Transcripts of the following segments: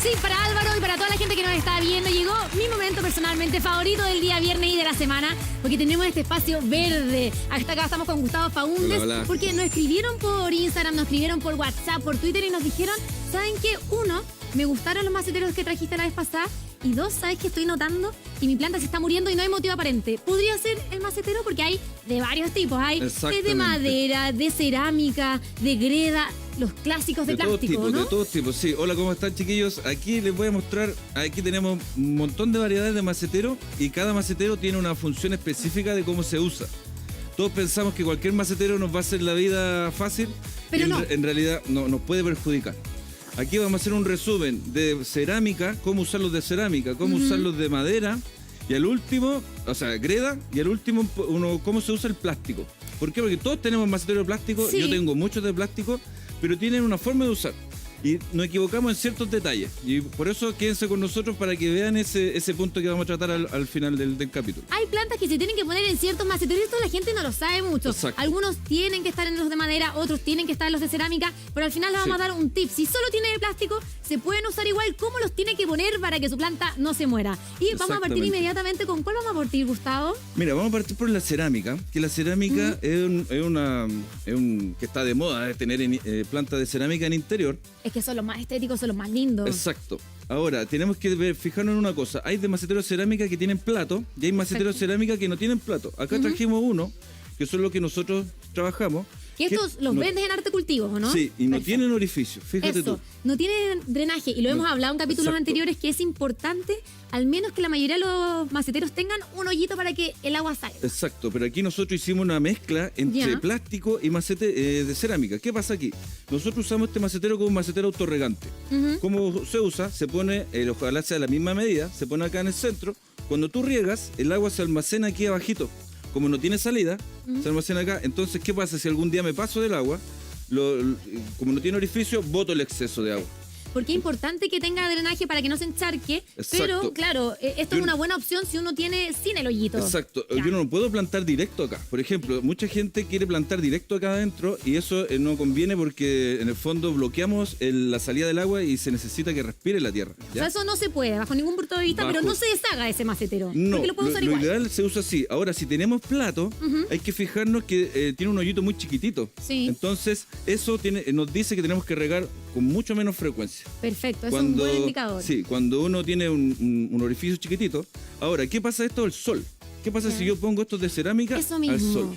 Sí, para Álvaro y para toda la gente que nos está viendo, llegó mi momento personalmente favorito del día viernes y de la semana, porque tenemos este espacio verde. Hasta acá estamos con Gustavo Faúndez, Hola. porque nos escribieron por Instagram, nos escribieron por WhatsApp, por Twitter y nos dijeron, ¿saben qué? Uno, me gustaron los maceteros que trajiste la vez pasada. Y dos, ¿sabes qué estoy notando? Que mi planta se está muriendo y no hay motivo aparente. ¿Podría ser el macetero? Porque hay de varios tipos. Hay de madera, de cerámica, de greda, los clásicos de plástico, ¿no? De todos tipos, sí. Hola, ¿cómo están, chiquillos? Aquí les voy a mostrar, aquí tenemos un montón de variedades de macetero y cada macetero tiene una función específica de cómo se usa. Todos pensamos que cualquier macetero nos va a hacer la vida fácil, pero y no. en realidad no, nos puede perjudicar. Aquí vamos a hacer un resumen de cerámica, cómo usarlos de cerámica, cómo usarlos de madera, y al último, o sea, greda, y al último, cómo se usa el plástico. ¿Por qué? Porque todos tenemos macetero de plástico, sí. Yo tengo muchos de plástico, pero tienen una forma de usar. Y nos equivocamos en ciertos detalles. Y por eso quédense con nosotros para que vean ese punto que vamos a tratar al final del capítulo. Hay plantas que se tienen que poner en ciertos maceteros y esto la gente no lo sabe mucho. Exacto. Algunos tienen que estar en los de madera, otros tienen que estar en los de cerámica, pero al final les vamos a dar un tip. Si solo tienen de plástico, se pueden usar igual. ¿Cómo los tiene que poner para que su planta no se muera? Y vamos a partir inmediatamente con ¿cuál vamos a partir, Gustavo? Mira, vamos a partir por la cerámica, que la cerámica que está de moda, tener plantas de cerámica en interior. Es que son los más estéticos, son los más lindos. Exacto. Ahora, tenemos que fijarnos en una cosa. Hay de maceteros de cerámica que tienen plato y hay maceteros de cerámica que no tienen plato. Acá trajimos uno, que son los que nosotros trabajamos. Que estos los vendes en Arte Cultivos, ¿o no? Sí, y no Perfecto. tienen orificio, fíjate Eso, tú. no tienen drenaje. Y lo hemos hablado en capítulos Exacto. anteriores que es importante, al menos que la mayoría de los maceteros tengan un hoyito para que el agua salga. Exacto, pero aquí nosotros hicimos una mezcla entre Ya. plástico y macete de cerámica. ¿Qué pasa aquí? Nosotros usamos este macetero como un macetero autorregante. ¿Cómo se usa? Se pone, ojalá sea la misma medida, se pone acá en el centro. Cuando tú riegas, el agua se almacena aquí abajito. Como no tiene salida, se almacena acá. Entonces, ¿qué pasa? Si algún día me paso del agua, como no tiene orificio, boto el exceso de agua. Porque es importante que tenga drenaje para que no se encharque. Exacto. Pero, claro, esto es una buena opción si uno tiene sin el hoyito. Exacto. Ya. Yo no puedo plantar directo acá. Por ejemplo, mucha gente quiere plantar directo acá adentro y eso no conviene porque en el fondo bloqueamos la salida del agua y se necesita que respire la tierra. O sea, eso no se puede, bajo ningún punto de vista, pero no se deshaga ese macetero. No, porque lo puedo usar lo igual. ideal se usa así. Ahora, si tenemos plato, hay que fijarnos que tiene un hoyito muy chiquitito. Sí. Entonces, eso nos dice que tenemos que regar con mucho menos frecuencia. Perfecto, eso es un buen indicador. Sí, cuando uno tiene un orificio chiquitito. Ahora, ¿qué pasa esto del sol? ¿Qué pasa si yo pongo estos de cerámica Eso al mismo. sol?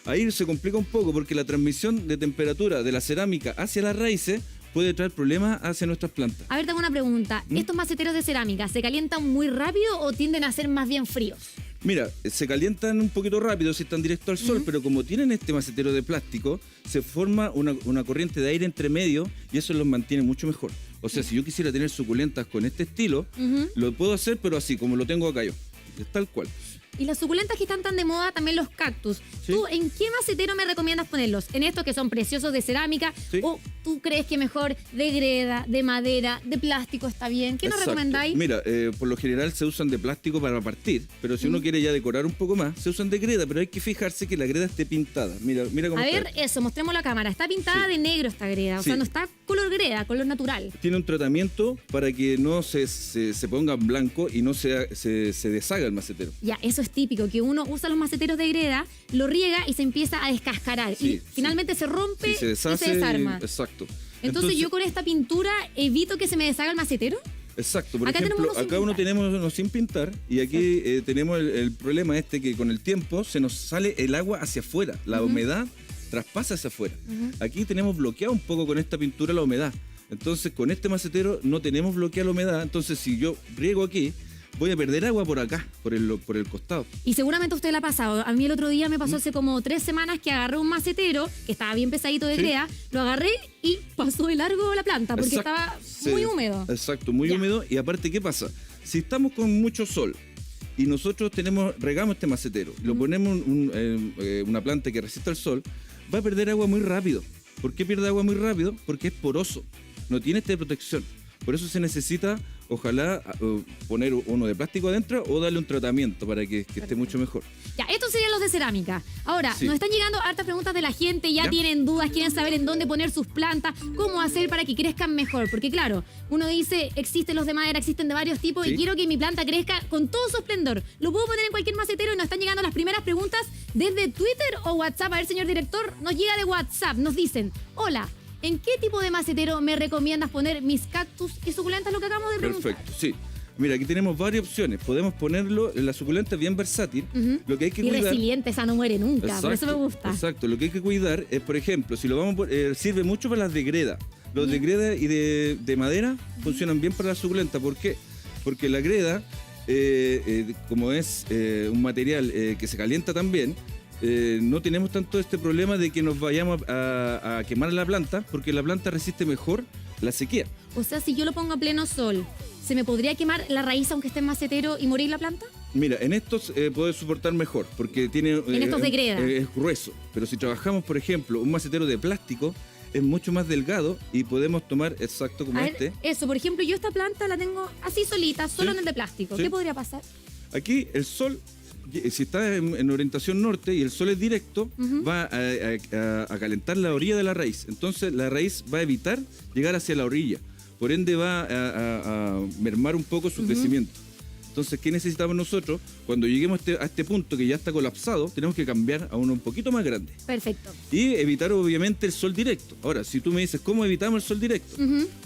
Ahí se complica un poco porque la transmisión de temperatura de la cerámica hacia las raíces puede traer problemas hacia nuestras plantas. A ver, tengo una pregunta. ¿Estos maceteros de cerámica se calientan muy rápido o tienden a ser más bien fríos? Mira, se calientan un poquito rápido si están directo al sol, pero como tienen este macetero de plástico, se forma una corriente de aire entre medio y eso los mantiene mucho mejor. O sea, si yo quisiera tener suculentas con este estilo, lo puedo hacer, pero así, como lo tengo acá yo. Es tal cual. Y las suculentas que están tan de moda, también los cactus. Sí. ¿Tú en qué macetero me recomiendas ponerlos? ¿En estos que son preciosos de cerámica? Sí. ¿O tú crees que mejor de greda, de madera, de plástico está bien? ¿Qué nos Exacto. recomendáis? Mira, por lo general se usan de plástico para partir, pero si uno quiere ya decorar un poco más, se usan de greda, pero hay que fijarse que la greda esté pintada. Mira cómo A está. ver, eso, mostremos la cámara. Está pintada Sí. de negro esta greda. O sea, Sí. no está color greda, color natural. Tiene un tratamiento para que no se ponga en blanco y no se deshaga el macetero. Ya, eso es típico, que uno usa los maceteros de greda, lo riega y se empieza a descascarar. Sí, y sí. finalmente se rompe Sí, se deshace. y se desarma. Exacto. Entonces yo con esta pintura evito que se me deshaga el macetero. Exacto, por Acá ejemplo, tenemos uno sin acá uno pintar. tenemos uno sin pintar y aquí tenemos el problema que con el tiempo se nos sale el agua hacia afuera, la humedad traspasa hacia afuera. Aquí tenemos bloqueado un poco con esta pintura la humedad, entonces con este macetero no tenemos bloqueada la humedad, entonces si yo riego aquí, voy a perder agua por acá, por el costado. Y seguramente a usted le ha pasado. A mí el otro día me pasó hace como 3 semanas que agarré un macetero que estaba bien pesadito de Sí. greda, lo agarré y pasó de largo la planta porque Exacto. estaba Sí. muy húmedo. Exacto, muy Ya. húmedo. Y aparte, ¿qué pasa? Si estamos con mucho sol y nosotros regamos este macetero, lo ponemos una planta que resista el sol, va a perder agua muy rápido. ¿Por qué pierde agua muy rápido? Porque es poroso, no tiene esta protección. Por eso se necesita, ojalá, poner uno de plástico adentro o darle un tratamiento para que esté mucho mejor. Ya, estos Esos serían los de cerámica. Ahora, Sí. nos están llegando hartas preguntas de la gente, ya tienen dudas, quieren saber en dónde poner sus plantas, cómo hacer para que crezcan mejor. Porque claro, uno dice, existen los de madera, existen de varios tipos Sí. y quiero que mi planta crezca con todo su esplendor. Lo puedo poner en cualquier macetero y nos están llegando las primeras preguntas desde Twitter o WhatsApp. A ver, señor director, nos llega de WhatsApp. Nos dicen, hola, ¿en qué tipo de macetero me recomiendas poner mis cactus y suculentas? Lo que acabamos de preguntar. Perfecto, sí. Mira, aquí tenemos varias opciones. Podemos ponerlo, la suculenta es bien versátil. Lo que hay que Y cuidar... resiliente, esa no muere nunca, por eso me gusta. Exacto, lo que hay que cuidar es, por ejemplo, si lo vamos a sirve mucho para las de greda. Los de greda y de madera funcionan bien para la suculenta. ¿Por qué? Porque la greda, como es un material que se calienta también, no tenemos tanto este problema de que nos vayamos a quemar la planta, porque la planta resiste mejor la sequía. O sea, si yo lo pongo a pleno sol, ¿se me podría quemar la raíz aunque esté en macetero y morir la planta? Mira, en estos puede soportar mejor, porque tiene... En estos de greda. Es grueso. Pero si trabajamos, por ejemplo, un macetero de plástico, es mucho más delgado y podemos tomar exacto como A ver, este. eso, por ejemplo, yo esta planta la tengo así solita, solo Sí. en el de plástico. Sí. ¿Qué podría pasar? Aquí el sol, si está en orientación norte y el sol es directo, va a calentar la orilla de la raíz. Entonces la raíz va a evitar llegar hacia la orilla. Por ende va a mermar un poco su crecimiento. Entonces, ¿qué necesitamos nosotros? Cuando lleguemos a este punto que ya está colapsado, tenemos que cambiar a uno un poquito más grande. Perfecto. Y evitar obviamente el sol directo. Ahora, si tú me dices, ¿cómo evitamos el sol directo?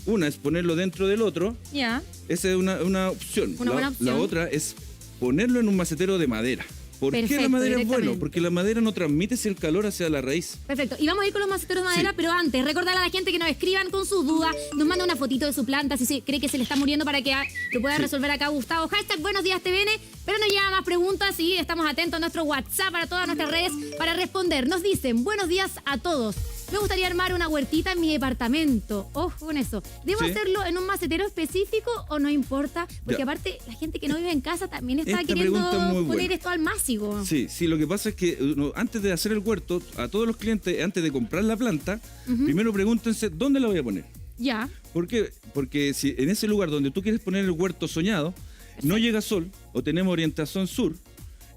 Una es ponerlo dentro del otro. Ya. Esa es una opción. Una buena opción. La otra es ponerlo en un macetero de madera. ¿Por qué Perfecto, la madera es bueno? directamente. Porque la madera no transmite el calor hacia la raíz. Perfecto. Y vamos a ir con los maceteros de madera, Sí. pero antes, recordarle a la gente que nos escriban con sus dudas, nos manda una fotito de su planta, si se cree que se le está muriendo para que lo pueda resolver acá Gustavo. Hashtag Buenos Días TVN, pero nos llegan más preguntas y estamos atentos a nuestro WhatsApp, para todas nuestras redes, para responder. Nos dicen, buenos días a todos. Me gustaría armar una huertita en mi departamento. Ojo con eso. ¿Debo Sí. hacerlo en un macetero específico o no importa? Porque Ya. aparte, la gente que no vive en casa también está Esta queriendo pregunta es muy poner buena. esto al máximo. Sí, lo que pasa es que antes de hacer el huerto, a todos los clientes, antes de comprar la planta, primero pregúntense, ¿dónde la voy a poner? Ya. ¿Por qué? Porque si en ese lugar donde tú quieres poner el huerto soñado, no llega sol o tenemos orientación sur,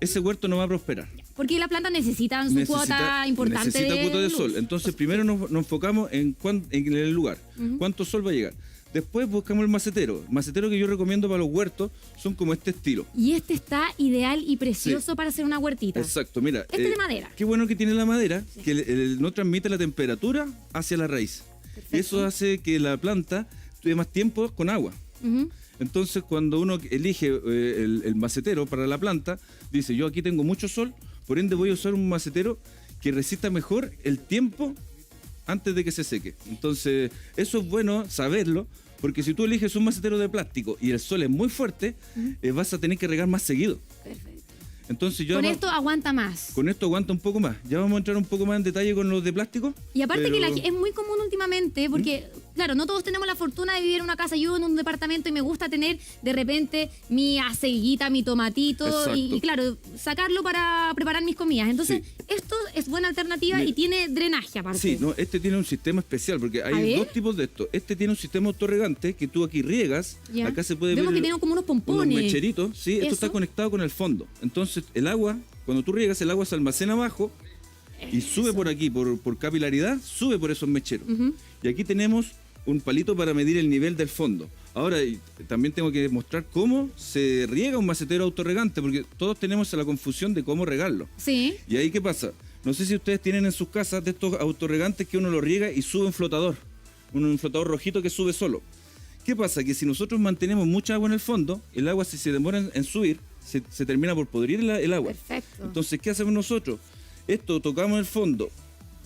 ese huerto no va a prosperar. Porque las plantas necesitan su cuota importante necesita cuota de luz. sol. Entonces, primero nos enfocamos en el lugar, cuánto sol va a llegar. Después buscamos el macetero. El macetero que yo recomiendo para los huertos son como este estilo. Y este está ideal y precioso Sí. para hacer una huertita. Exacto, mira. Este es de madera. Qué bueno que tiene la madera, que no transmite la temperatura hacia la raíz. Y eso hace que la planta dure más tiempo con agua. Ujú. Entonces, cuando uno elige el macetero para la planta, dice, yo aquí tengo mucho sol, por ende voy a usar un macetero que resista mejor el tiempo antes de que se seque. Entonces, eso es bueno saberlo, porque si tú eliges un macetero de plástico y el sol es muy fuerte, vas a tener que regar más seguido. Perfecto. Entonces, Con esto aguanta más. con esto aguanta un poco más. Ya vamos a entrar un poco más en detalle con los de plástico. Y aparte pero- que es muy común últimamente, porque, claro, no todos tenemos la fortuna de vivir en una casa. Yo en un departamento y me gusta tener de repente mi aceguita, mi tomatito y, Exacto. claro, sacarlo para preparar mis comidas. Entonces, Sí. esto es buena alternativa Mira. y tiene drenaje aparte. Sí, no, este tiene un sistema especial, porque A hay ver. dos tipos de esto. Este tiene un sistema autorregante que tú aquí riegas. Ya. Acá se puede Vemos ver que tiene como unos unos pompones. mecheritos. Sí, esto Eso. está conectado con el fondo. Entonces, el agua, cuando tú riegas, el agua se almacena abajo y sube por aquí, por capilaridad, sube por esos mecheros. Y aquí tenemos un palito para medir el nivel del fondo. Ahora, también tengo que mostrar cómo se riega un macetero autorregante, porque todos tenemos la confusión de cómo regarlo. Sí. ¿Y ahí qué pasa? No sé si ustedes tienen en sus casas de estos autorregantes que uno lo riega y sube un flotador rojito que sube solo. ¿Qué pasa? Que si nosotros mantenemos mucha agua en el fondo, el agua si se demora en subir, se termina por podrir el agua. Perfecto. Entonces, ¿qué hacemos nosotros? Esto tocamos el fondo,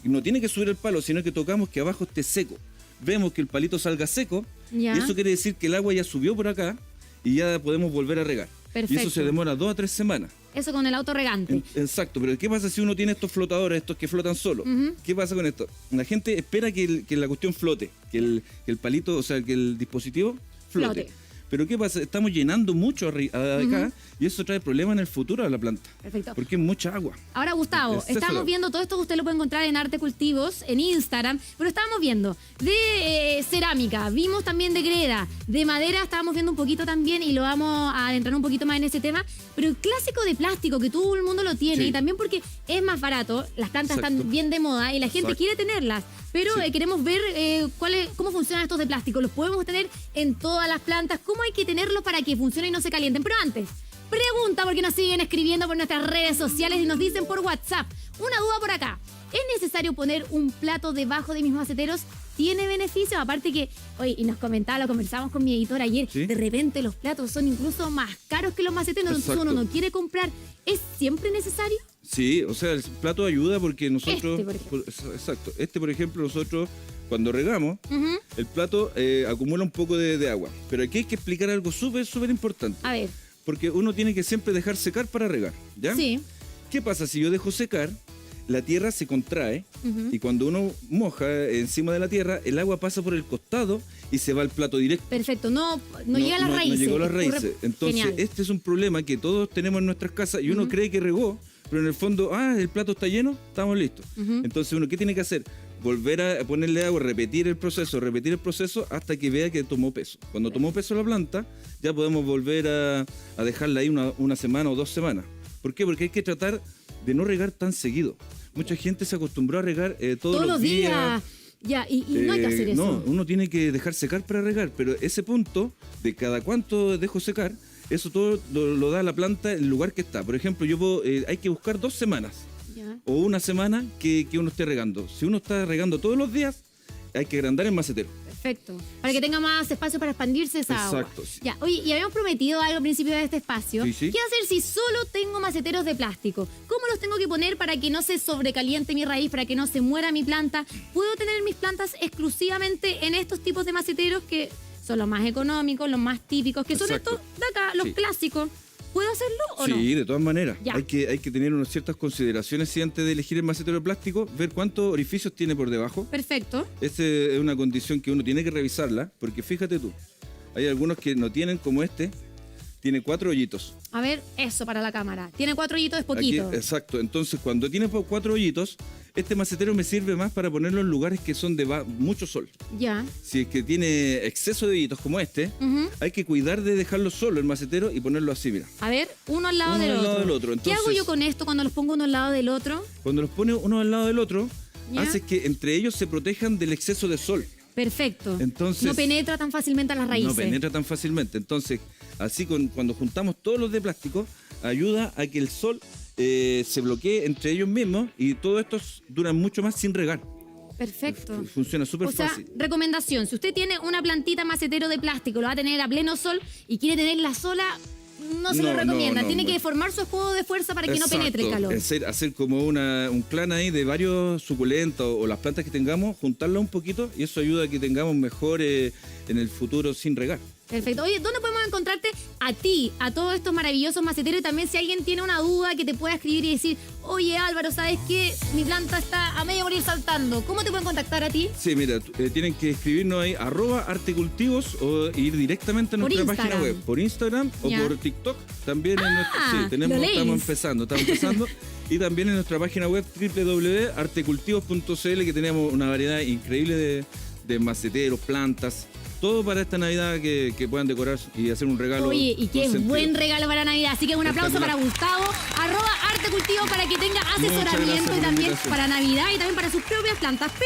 y no tiene que subir el palo, sino que tocamos que abajo esté seco. Vemos que el palito salga seco, Ya. y eso quiere decir que el agua ya subió por acá y ya podemos volver a regar. Y Perfecto. eso se demora 2 a 3 semanas. Eso con el autorregante. Exacto, pero ¿qué pasa si uno tiene estos flotadores, estos que flotan solo? ¿Qué pasa con esto? La gente espera que la cuestión flote, que el palito, o sea, que el dispositivo flote. Flote. Pero ¿qué pasa? Estamos llenando mucho acá y eso trae problemas en el futuro a la planta. Perfecto. Porque es mucha agua. Ahora, Gustavo, Exceso de estamos agua. viendo todo esto que usted lo puede encontrar en Arte Cultivos, en Instagram, pero estábamos viendo de cerámica, vimos también de greda, de madera estábamos viendo un poquito también y lo vamos a adentrar un poquito más en ese tema, pero el clásico de plástico que todo el mundo lo tiene Sí. y también porque es más barato, las plantas Exacto. están bien de moda y la gente Exacto. quiere tenerlas, pero Sí. queremos ver cómo funcionan estos de plástico. ¿Los podemos tener en todas las plantas? ¿Cómo hay que tenerlos para que funcionen y no se calienten? Pero antes, pregunta porque nos siguen escribiendo por nuestras redes sociales y nos dicen por WhatsApp. Una duda por acá. ¿Es necesario poner un plato debajo de mis maceteros? ¿Tiene beneficios? Aparte que, oye, y nos comentaba, lo conversamos con mi editor ayer, ¿Sí? de repente los platos son incluso más caros que los maceteros, entonces Exacto. uno no quiere comprar. ¿Es siempre necesario? Sí, o sea, el plato ayuda porque nosotros... Este, por ejemplo. Exacto. Este, por ejemplo, nosotros cuando regamos, Ujú. el plato acumula un poco de agua. Pero aquí hay que explicar algo súper, súper importante. A ver, Porque uno tiene que siempre dejar secar para regar, ¿ya? sí. ¿Qué pasa? Si yo dejo secar, la tierra se contrae Ujú. y cuando uno moja encima de la tierra, el agua pasa por el costado y se va al plato directo. Perfecto, no llega a las raíces. No llegó a las Ocurre- raíces. Entonces, Genial. este es un problema que todos tenemos en nuestras casas y uno cree que regó, pero en el fondo, el plato está lleno, estamos listos. Ujú. Entonces, uno, ¿qué tiene que hacer? Volver a ponerle agua, repetir el proceso hasta que vea que tomó peso. Cuando tomó peso la planta, ya podemos volver a dejarla ahí una semana o 2 semanas. ¿Por qué? Porque hay que tratar de no regar tan seguido. Mucha gente se acostumbró a regar todos los días. Ya, y no hay que hacer eso. No, uno tiene que dejar secar para regar, pero ese punto de cada cuánto dejo secar, eso todo lo da la planta en el lugar que está. Por ejemplo, hay que buscar 2 semanas Ya. o una semana que uno esté regando. Si uno está regando todos los días, hay que agrandar el macetero. Perfecto. Para que tenga más espacio para expandirse esa agua. Exacto, sí. Ya, oye, y habíamos prometido algo al principio de este espacio. Sí, sí. ¿Qué hacer si solo tengo maceteros de plástico? ¿Cómo los tengo que poner para que no se sobrecaliente mi raíz, para que no se muera mi planta? ¿Puedo tener mis plantas exclusivamente en estos tipos de maceteros que son los más económicos, los más típicos, que son Exacto. estos de acá, los Sí. clásicos? ¿Puedo hacerlo o no? Sí, de todas maneras. Ya. Hay que tener unas ciertas consideraciones sí, antes de elegir el macetero de plástico, ver cuántos orificios tiene por debajo. Perfecto. Esa es una condición que uno tiene que revisarla, porque fíjate tú, hay algunos que no tienen, como este, tiene 4 hoyitos. A ver, eso para la cámara. Tiene 4 hoyitos, es Aquí, poquito. exacto, entonces cuando tiene 4 hoyitos, este macetero me sirve más para ponerlo en lugares que son de mucho sol. Ya. Si es que tiene exceso de hoyitos como este, Ujú. hay que cuidar de dejarlo solo el macetero y ponerlo así, mira. A ver, uno al lado, Uno del, al otro. lado del otro. ¿Qué hago Entonces- yo con esto cuando los pongo uno al lado del otro? Cuando los pone uno al lado del otro, ¿Ya? hace que entre ellos se protejan del exceso de sol. Perfecto. Entonces- no penetra tan fácilmente a las raíces. No penetra tan fácilmente. Entonces, así cuando juntamos todos los de plástico, ayuda a que el sol se bloquee entre ellos mismos y todos estos duran mucho más sin regar. Perfecto. Funciona súper O sea, fácil. recomendación, si usted tiene una plantita macetero de plástico, lo va a tener a pleno sol y quiere tenerla sola, no se lo No, recomienda. no, Tiene que bueno. formar su escudo de fuerza para que no penetre el Exacto. calor. Hacer como un clan ahí de varios suculentos o las plantas que tengamos, juntarlas un poquito y eso ayuda a que tengamos mejor en el futuro sin regar. Perfecto. Oye, ¿dónde podemos encontrarte a ti, a todos estos maravillosos maceteros? Y también si alguien tiene una duda que te pueda escribir y decir, oye Álvaro, ¿sabes qué? Mi planta está a medio morir saltando. ¿Cómo te pueden contactar a ti? Sí, mira, tienen que escribirnos ahí @artecultivos o ir directamente a Por nuestra Instagram. página web, por Instagram Ya. o por TikTok. También en nuestra, lo leís. estamos empezando. Y también en nuestra página web www.artecultivos.cl que tenemos una variedad increíble de maceteros, plantas, todo para esta Navidad que puedan decorar y hacer un regalo. Oye, y qué con sentido. buen regalo para Navidad. Así que un aplauso para Gustavo, @artecultivo, para que tenga asesoramiento gracias por y la también invitación. para Navidad y también para sus propias plantas.